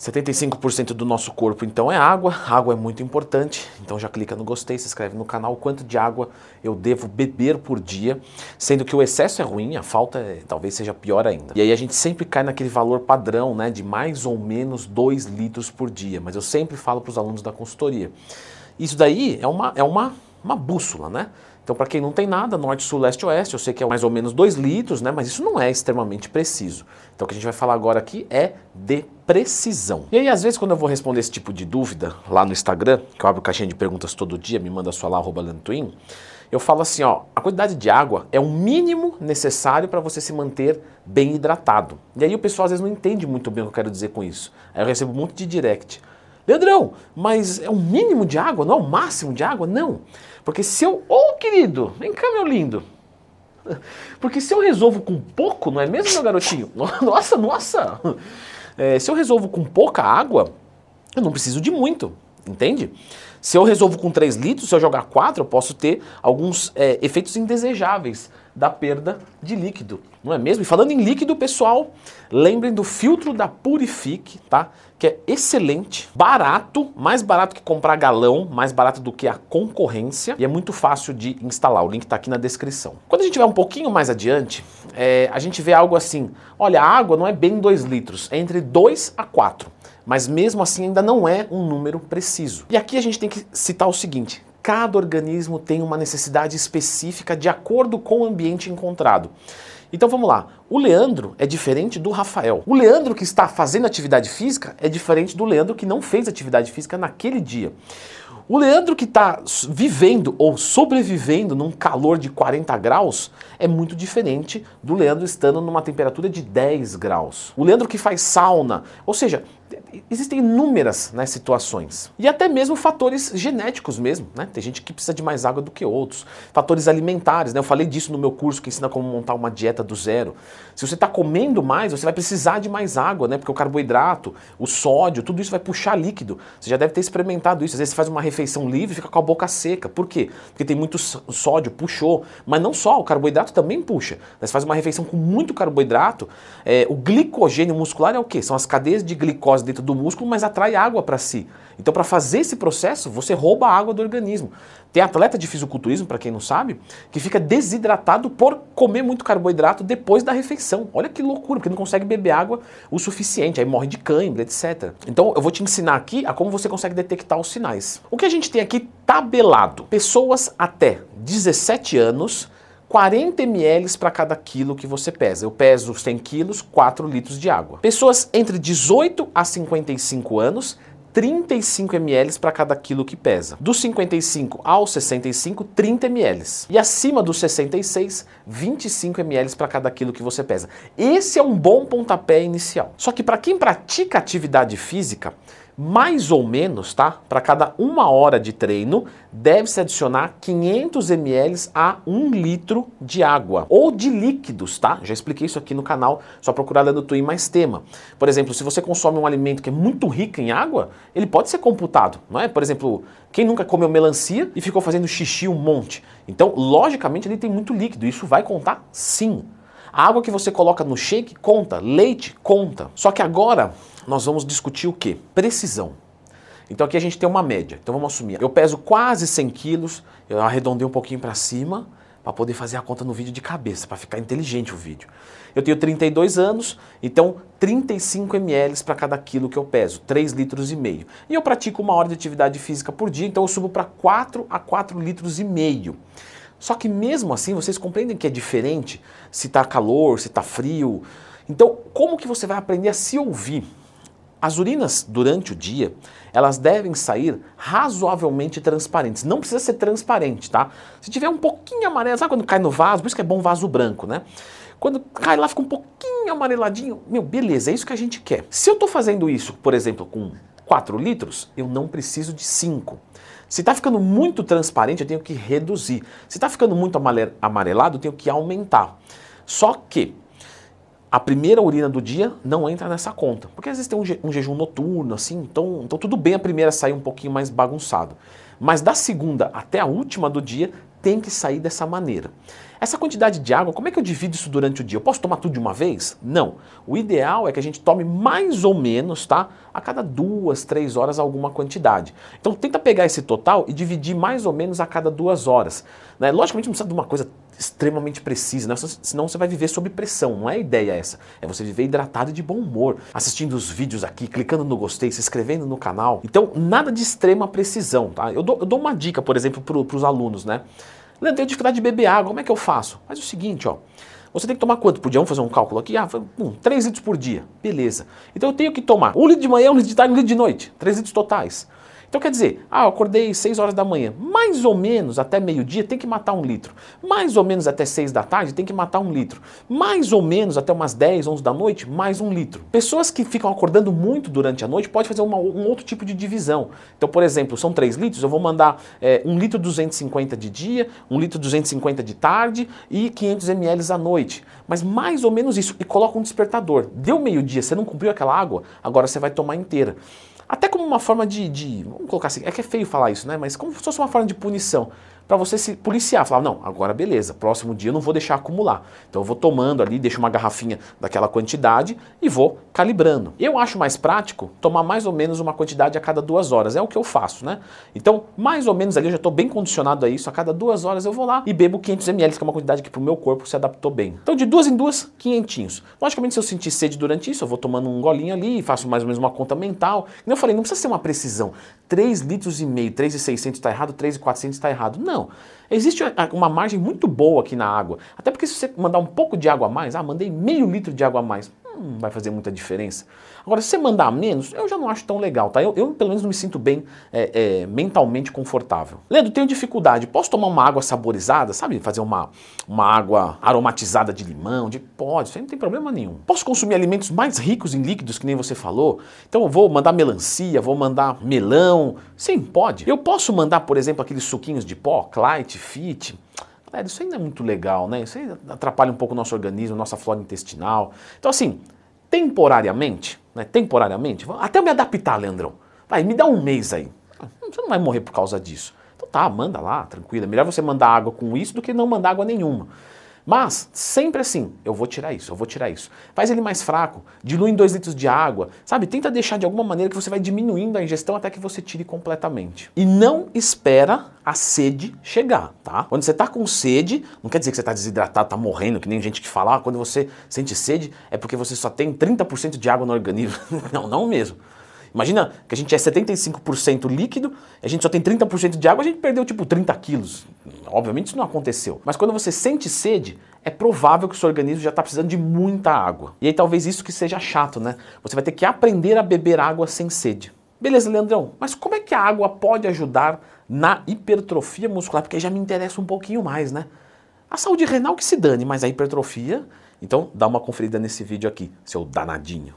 75% do nosso corpo, então, é água. Água é muito importante, então já clica no gostei, se inscreve no canal. Quanto de água eu devo beber por dia, sendo que o excesso é ruim, a falta talvez seja pior ainda. E aí a gente sempre cai naquele valor padrão, né, de mais ou menos 2 litros por dia, mas eu sempre falo para os alunos da consultoria. Isso daí é uma bússola, né? Então, para quem não tem nada, norte, sul, leste, oeste, eu sei que é mais ou menos 2 litros, né? Mas isso não é extremamente preciso. Então, o que a gente vai falar agora aqui é de precisão. E aí, às vezes, quando eu vou responder esse tipo de dúvida lá no Instagram, que eu abro caixinha de perguntas todo dia, me manda sua lá, @LeandroTwin, eu falo assim, ó, a quantidade de água é o mínimo necessário para você se manter bem hidratado. E aí o pessoal às vezes não entende muito bem o que eu quero dizer com isso. Aí eu recebo um monte de direct. Leandrão, mas é o mínimo de água, não é o máximo de água? Não. Porque se eu... Ô, querido, vem cá, meu lindo. Porque se eu resolvo com pouco, não é mesmo, meu garotinho? Nossa, nossa. Se eu resolvo com pouca água, eu não preciso de muito, entende? Se eu resolvo com 3 litros, se eu jogar 4, eu posso ter alguns efeitos indesejáveis da perda de líquido, não é mesmo? E falando em líquido, pessoal, lembrem do filtro da Purifique, tá? Que é excelente, barato, mais barato que comprar galão, mais barato do que a concorrência e é muito fácil de instalar, o link tá aqui na descrição. Quando a gente vai um pouquinho mais adiante, a gente vê algo assim, olha, a água não é bem 2 litros, é entre 2 a 4. Mas mesmo assim ainda não é um número preciso. E aqui a gente tem que citar o seguinte, cada organismo tem uma necessidade específica de acordo com o ambiente encontrado. Então vamos lá, o Leandro é diferente do Rafael. O Leandro que está fazendo atividade física é diferente do Leandro que não fez atividade física naquele dia. O Leandro que está vivendo ou sobrevivendo num calor de 40 graus é muito diferente do Leandro estando numa temperatura de 10 graus. O Leandro que faz sauna, ou seja, existem inúmeras, né, situações. E até mesmo fatores genéticos mesmo, né? Tem gente que precisa de mais água do que outros. Fatores alimentares, né? Eu falei disso no meu curso que ensina como montar uma dieta do zero. Se você está comendo mais, você vai precisar de mais água, né? Porque o carboidrato, o sódio, tudo isso vai puxar líquido. Você já deve ter experimentado isso. Às vezes você faz uma refeição livre e fica com a boca seca. Por quê? Porque tem muito sódio, puxou. Mas não só, o carboidrato também puxa. Você faz uma refeição com muito carboidrato, o glicogênio muscular é o quê? São as cadeias de glicose dentro do músculo, mas atrai água para si. Então, para fazer esse processo, você rouba a água do organismo. Tem atleta de fisiculturismo, para quem não sabe, que fica desidratado por comer muito carboidrato depois da refeição. Olha que loucura, porque não consegue beber água o suficiente, aí morre de cãibra, etc. Então, eu vou te ensinar aqui a como você consegue detectar os sinais. O que a gente tem aqui tabelado? Pessoas até 17 anos, 40 ml para cada quilo que você pesa. Eu peso 100 quilos, 4 litros de água. Pessoas entre 18 a 55 anos, 35 ml para cada quilo que pesa. Dos 55 aos 65, 30 ml. E acima dos 66, 25 ml para cada quilo que você pesa. Esse é um bom pontapé inicial. Só que para quem pratica atividade física, mais ou menos, tá? Para cada 1 hora de treino, deve-se adicionar 500 ml a 1 litro de água. Ou de líquidos, tá? Já expliquei isso aqui no canal, só procurar LeandroTwin mais tema. Por exemplo, se você consome um alimento que é muito rico em água, ele pode ser computado, não é? Por exemplo, quem nunca comeu melancia e ficou fazendo xixi um monte? Então, logicamente, ele tem muito líquido, isso vai contar sim. A água que você coloca no shake conta, leite conta. Só que agora nós vamos discutir o quê? Precisão. Então aqui a gente tem uma média. Então vamos assumir. Eu peso quase 100 quilos, eu arredondei um pouquinho para cima para poder fazer a conta no vídeo de cabeça, para ficar inteligente o vídeo. Eu tenho 32 anos, então 35 ml para cada quilo que eu peso, 3,5 litros. E eu pratico 1 hora de atividade física por dia, então eu subo para 4 a 4,5 litros. Só que mesmo assim, vocês compreendem que é diferente se está calor, se está frio. Então, como que você vai aprender a se ouvir? As urinas, durante o dia, elas devem sair razoavelmente transparentes. Não precisa ser transparente, tá? Se tiver um pouquinho amarelo, sabe quando cai no vaso? Por isso que é bom vaso branco, né? Quando cai lá, fica um pouquinho amareladinho. Meu, beleza, é isso que a gente quer. Se eu estou fazendo isso, por exemplo, com 4 litros, eu não preciso de 5. Se está ficando muito transparente, eu tenho que reduzir. Se está ficando muito amarelado, eu tenho que aumentar. Só que a primeira urina do dia não entra nessa conta. Porque às vezes tem um jejum noturno, assim, então tudo bem a primeira sair um pouquinho mais bagunçado. Mas da segunda até a última do dia tem que sair dessa maneira. Essa quantidade de água, como é que eu divido isso durante o dia? Eu posso tomar tudo de uma vez? Não. O ideal é que a gente tome mais ou menos, tá? A cada 2, 3 horas alguma quantidade. Então tenta pegar esse total e dividir mais ou menos a cada 2 horas. Né? Logicamente não precisa de uma coisa extremamente precisa, né? Senão você vai viver sob pressão, não é a ideia essa. É você viver hidratado e de bom humor, assistindo os vídeos aqui, clicando no gostei, se inscrevendo no canal. Então nada de extrema precisão, tá? Eu dou uma dica, por exemplo, para os alunos, né? Leandro, tenho dificuldade de beber água, como é que eu faço? Faz o seguinte, ó. Você tem que tomar quanto por dia? Vamos fazer um cálculo aqui? 3 litros por dia. Beleza. Então eu tenho que tomar 1 litro de manhã, 1 litro de tarde, 1 litro de noite. 3 litros totais. Então quer dizer, eu acordei 6 horas da manhã, mais ou menos até meio-dia tem que matar 1 litro. Mais ou menos até 6 da tarde tem que matar 1 litro. Mais ou menos até umas 10, 11 da noite, mais 1 litro. Pessoas que ficam acordando muito durante a noite podem fazer um outro tipo de divisão. Então, por exemplo, são 3 litros, eu vou mandar 1 litro 250 de dia, 1 litro 250 de tarde e 500 ml à noite. Mas mais ou menos isso. E coloca um despertador. Deu meio-dia, você não cumpriu aquela água, agora você vai tomar inteira. Até como uma forma vamos colocar assim, é que é feio falar isso, né? Mas como se fosse uma forma de punição. Para você se policiar, falar, não, agora beleza, próximo dia eu não vou deixar acumular. Então eu vou tomando ali, deixo uma garrafinha daquela quantidade e vou calibrando. Eu acho mais prático tomar mais ou menos uma quantidade a cada 2 horas, é o que eu faço, né? Então, mais ou menos ali, eu já estou bem condicionado a isso, a cada 2 horas eu vou lá e bebo 500 ml, que é uma quantidade que para o meu corpo se adaptou bem. Então de 2 em 2, 500. Logicamente, se eu sentir sede durante isso, eu vou tomando um golinho ali, faço mais ou menos uma conta mental. Como eu falei, não precisa ser uma precisão. 3,5 litros, 3,600 está errado, 3,400 está errado. Não. Existe uma margem muito boa aqui na água. Até porque se você mandar um pouco de água a mais, mandei meio litro de água a mais, não vai fazer muita diferença. Agora, se você mandar menos, eu já não acho tão legal, tá? Eu pelo menos não me sinto bem mentalmente confortável. Leandro, tenho dificuldade. Posso tomar uma água saborizada, sabe? Fazer uma água aromatizada de limão? Pode, isso aí não tem problema nenhum. Posso consumir alimentos mais ricos em líquidos, que nem você falou? Então eu vou mandar melancia, vou mandar melão. Sim, pode. Eu posso mandar, por exemplo, aqueles suquinhos de pó, Clyde, Fit. Isso aí não é muito legal, né? Isso aí atrapalha um pouco o nosso organismo, nossa flora intestinal. Então assim, temporariamente, até eu me adaptar, Leandrão. Vai, me dá um mês aí. Você não vai morrer por causa disso. Então tá, manda lá, tranquilo. É melhor você mandar água com isso do que não mandar água nenhuma. Mas, sempre assim, eu vou tirar isso. Faz ele mais fraco, dilui em 2 litros de água, sabe? Tenta deixar de alguma maneira que você vai diminuindo a ingestão até que você tire completamente. E não espera a sede chegar, tá? Quando você tá com sede, não quer dizer que você tá desidratado, tá morrendo, que nem gente que fala, quando você sente sede é porque você só tem 30% de água no organismo. Não mesmo. Imagina que a gente é 75% líquido, a gente só tem 30% de água, a gente perdeu tipo 30 quilos. Obviamente isso não aconteceu. Mas quando você sente sede, é provável que o seu organismo já está precisando de muita água. E aí talvez isso que seja chato, né? Você vai ter que aprender a beber água sem sede. Beleza, Leandrão, mas como é que a água pode ajudar na hipertrofia muscular? Porque aí já me interessa um pouquinho mais, né? A saúde renal que se dane, mas a hipertrofia... Então dá uma conferida nesse vídeo aqui, seu danadinho.